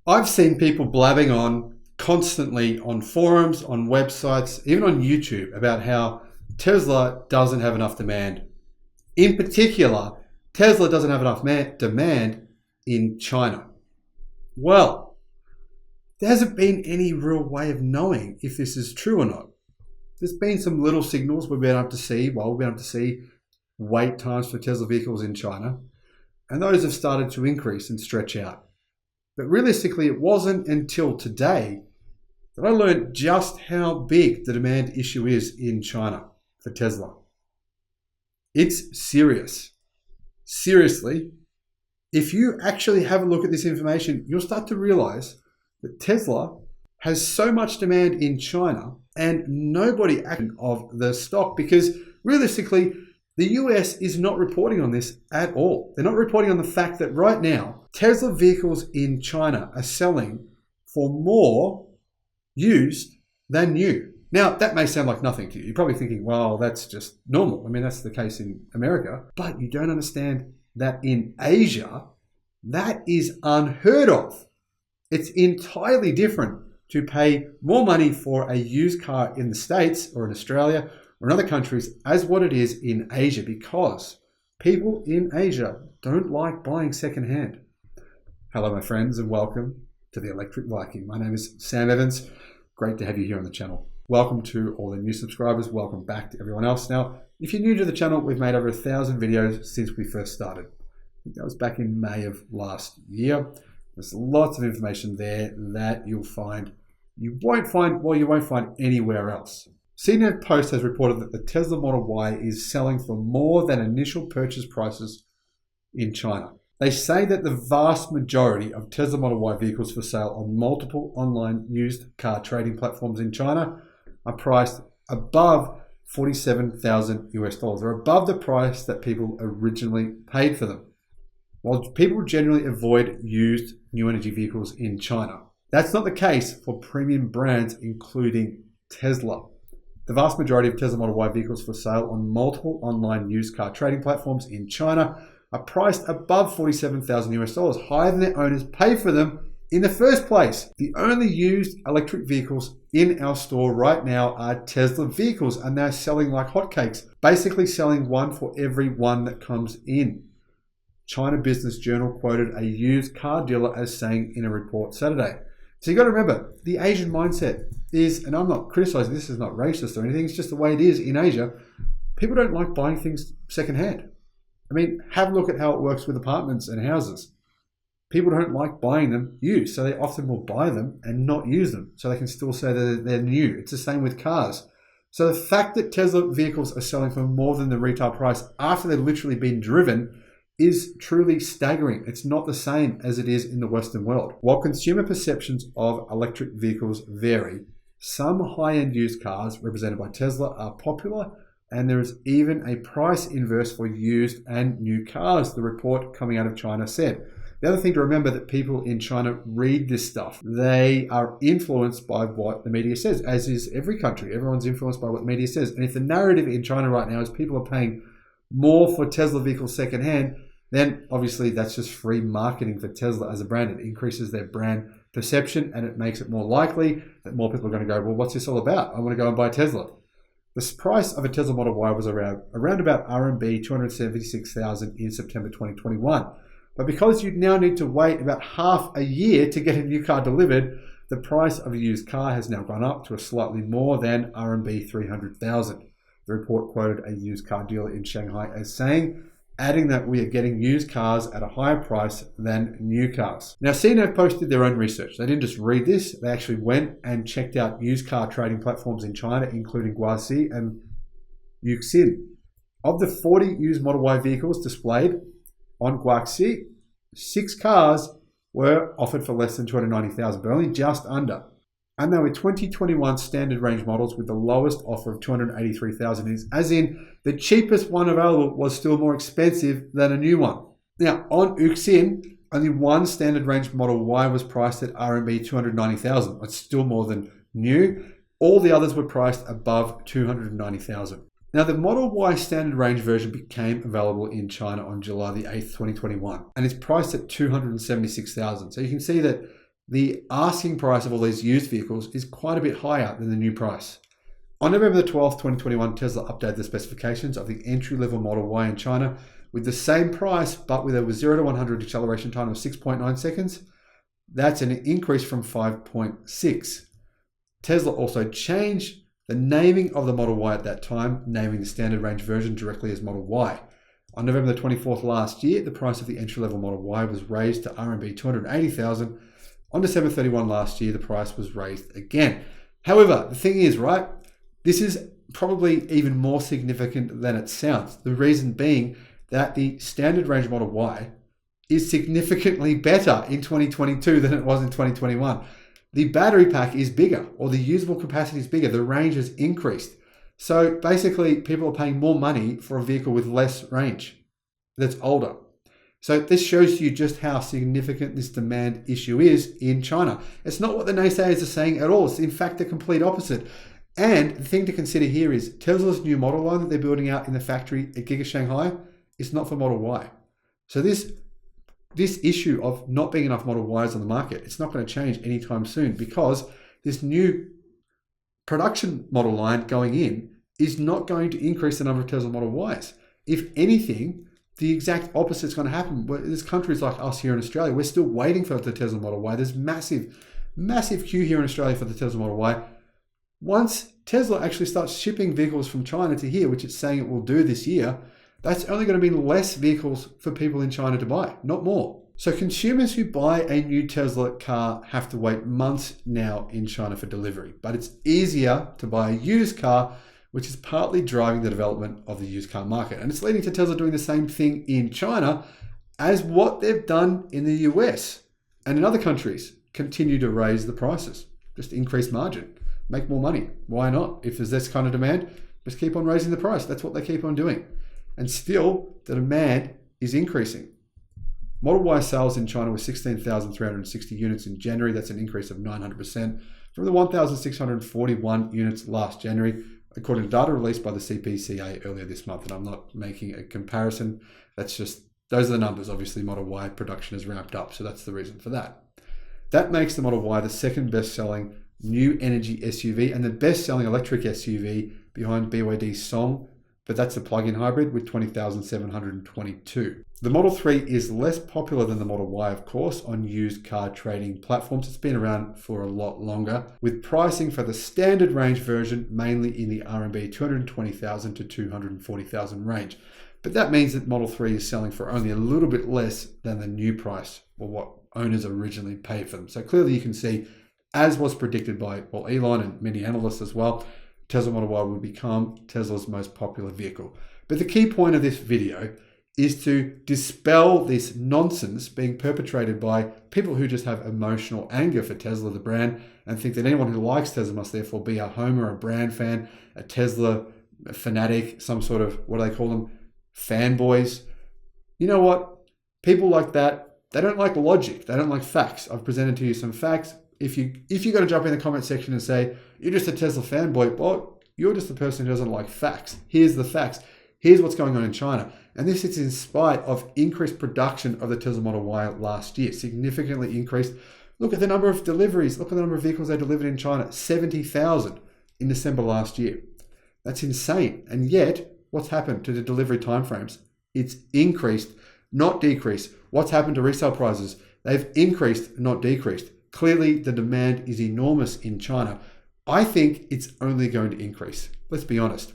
I've seen people blabbing on constantly on forums, on websites, even on YouTube about how Tesla doesn't have enough demand. In particular, Tesla doesn't have enough demand in China. Well, there hasn't been any real way of knowing if this is true or not. There's been some little signals we've been able to see. We've been able to see wait times for Tesla vehicles in China, and those have started to increase and stretch out. But realistically, it wasn't until today that I learned just how big the demand issue is in China for Tesla. It's serious. Seriously, if you actually have a look at this information, you'll start to realize that Tesla has so much demand in China and nobody acting of the stock, because realistically, the US is not reporting on this at all. They're not reporting on the fact that right now, Tesla vehicles in China are selling for more used than new. Now, that may sound like nothing to you. You're probably thinking, well, that's just normal. I mean, that's the case in America. But you don't understand that in Asia, that is unheard of. It's entirely different to pay more money for a used car in the States or in Australia or in other countries as what it is in Asia, because people in Asia don't like buying secondhand. Hello, my friends, and welcome to the Electric Viking. My name is Sam Evans. Great to have you here on the channel. Welcome to all the new subscribers. Welcome back to everyone else. Now, if you're new to the channel, we've made over 1,000 videos since we first started. I think that was back in May of last year. There's lots of information there that you won't find anywhere else. CNET Post has reported that the Tesla Model Y is selling for more than initial purchase prices in China. They say that the vast majority of Tesla Model Y vehicles for sale on multiple online used car trading platforms in China are priced above $47,000 US, or above the price that people originally paid for them. While people generally avoid used new energy vehicles in China, that's not the case for premium brands, including Tesla. The vast majority of Tesla Model Y vehicles for sale on multiple online used car trading platforms in China are priced above $47,000 US, higher than their owners pay for them in the first place. The only used electric vehicles in our store right now are Tesla vehicles, and they're selling like hotcakes, basically selling one for every one that comes in. China Business Journal quoted a used car dealer as saying in a report Saturday. So you got to remember, the Asian mindset is, and I'm not criticizing, this is not racist or anything, it's just the way it is in Asia. People don't like buying things secondhand. I mean, have a look at how it works with apartments and houses. People don't like buying them used, so they often will buy them and not use them, so they can still say that they're new. It's the same with cars. So the fact that Tesla vehicles are selling for more than the retail price after they've literally been driven is truly staggering. It's not the same as it is in the Western world. While consumer perceptions of electric vehicles vary, some high-end used cars represented by Tesla are popular, and there is even a price inverse for used and new cars, the report coming out of China said. The other thing to remember that people in China read this stuff. They are influenced by what the media says, as is every country. Everyone's influenced by what the media says. And if the narrative in China right now is people are paying more for Tesla vehicles secondhand, then obviously that's just free marketing for Tesla as a brand. It increases their brand perception, and it makes it more likely that more people are going to go, well, what's this all about? I want to go and buy a Tesla. The price of a Tesla Model Y was around about RMB 276,000 in September 2021. But because you now need to wait about half a year to get a new car delivered, the price of a used car has now gone up to a slightly more than RMB 300,000. The report quoted a used car dealer in Shanghai as saying, adding that we are getting used cars at a higher price than new cars. Now, CNET posted their own research. They didn't just read this, they actually went and checked out used car trading platforms in China, including Guangxi and Yuxin. Of the 40 used Model Y vehicles displayed on Guangxi, 6 cars were offered for less than 290,000, but only just under. And they were 2021 standard range models with the lowest offer of 283,000, as in the cheapest one available was still more expensive than a new one. Now, on Yuxin, only one standard range Model Y was priced at RMB 290,000. It's still more than new. All the others were priced above 290,000. Now, the Model Y standard range version became available in China on July the 8th, 2021, and it's priced at 276,000. So you can see that the asking price of all these used vehicles is quite a bit higher than the new price. On November the 12th, 2021, Tesla updated the specifications of the entry-level Model Y in China with the same price, but with a 0 to 100 acceleration time of 6.9 seconds. That's an increase from 5.6. Tesla also changed the naming of the Model Y at that time, naming the standard range version directly as Model Y. On November the 24th last year, the price of the entry-level Model Y was raised to RMB 280,000. On December 31 last year, the price was raised again. However, the thing is, right, this is probably even more significant than it sounds. The reason being that the standard range Model Y is significantly better in 2022 than it was in 2021. The battery pack is bigger, or the usable capacity is bigger. The range has increased. So basically, people are paying more money for a vehicle with less range that's older. So this shows you just how significant this demand issue is in China. It's not what the naysayers are saying at all. It's in fact the complete opposite. And the thing to consider here is Tesla's new model line that they're building out in the factory at Giga Shanghai is not for Model Y. So this issue of not being enough Model Ys on the market, it's not going to change anytime soon because this new production model line going in is not going to increase the number of Tesla Model Ys. If anything, the exact opposite is going to happen. There's countries like us here in Australia, we're still waiting for the Tesla Model Y. There's massive queue here in Australia for the Tesla Model Y. Once Tesla actually starts shipping vehicles from China to here, which it's saying it will do this year, that's only going to mean less vehicles for people in China to buy, not more. So consumers who buy a new Tesla car have to wait months now in China for delivery, but it's easier to buy a used car, which is partly driving the development of the used car market. And it's leading to Tesla doing the same thing in China as what they've done in the US and in other countries. Continue to raise the prices, just increase margin, make more money. Why not? If there's this kind of demand, just keep on raising the price. That's what they keep on doing. And still, the demand is increasing. Model Y sales in China were 16,360 units in January. That's an increase of 900% from the 1,641 units last January, according to data released by the CPCA earlier this month. And I'm not making a comparison. That's just, those are the numbers. Obviously, Model Y production has ramped up, so that's the reason for that. That makes the Model Y the second best-selling new energy SUV and the best-selling electric SUV behind BYD's Song, but that's a plug-in hybrid with 20,722. The Model 3 is less popular than the Model Y, of course, on used car trading platforms. It's been around for a lot longer, with pricing for the standard range version mainly in the RMB 220,000 to 240,000 range. But that means that Model 3 is selling for only a little bit less than the new price, or what owners originally paid for them. So clearly you can see, as was predicted by Elon and many analysts as well, Tesla Model Y will become Tesla's most popular vehicle. But the key point of this video is to dispel this nonsense being perpetrated by people who just have emotional anger for Tesla, the brand, and think that anyone who likes Tesla must therefore be a homer, a brand fan, a Tesla fanatic, some sort of, what do they call them, fanboys. You know what? People like that, they don't like logic. They don't like facts. I've presented to you some facts. If you're going to jump in the comment section and say, you're just a Tesla fanboy, well, you're just the person who doesn't like facts. Here's the facts. Here's what's going on in China. And this is in spite of increased production of the Tesla Model Y last year, significantly increased. Look at the number of deliveries. Look at the number of vehicles they delivered in China, 70,000 in December last year. That's insane. And yet, what's happened to the delivery timeframes? It's increased, not decreased. What's happened to resale prices? They've increased, not decreased. Clearly, the demand is enormous in China. I think it's only going to increase. Let's be honest.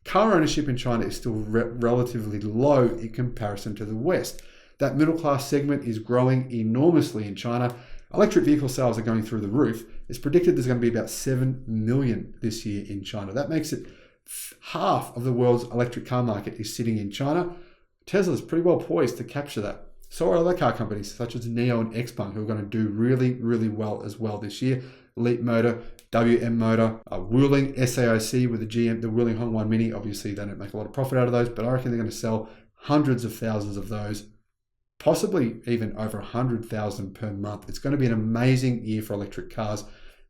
Car ownership in China is still relatively low in comparison to the West. That middle class segment is growing enormously in China. Electric vehicle sales are going through the roof. It's predicted there's going to be about 7 million this year in China. That makes it half of the world's electric car market is sitting in China. Tesla is pretty well poised to capture that. So are other car companies such as NIO and XPeng, who are going to do really, really well as well this year. Leap Motor, WM Motor, Wuling, SAIC with the Wuling Hongwan Mini. Obviously, they don't make a lot of profit out of those, but I reckon they're going to sell hundreds of thousands of those, possibly even over 100,000 per month. It's going to be an amazing year for electric cars.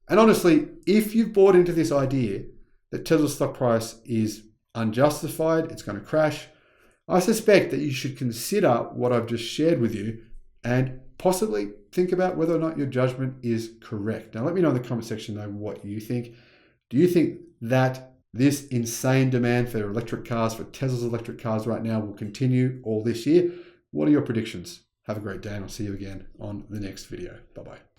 And honestly, if you've bought into this idea that Tesla's stock price is unjustified, it's going to crash, I suspect that you should consider what I've just shared with you and possibly think about whether or not your judgment is correct. Now, let me know in the comment section though what you think. Do you think that this insane demand for electric cars, for Tesla's electric cars right now, will continue all this year? What are your predictions? Have a great day, and I'll see you again on the next video. Bye-bye.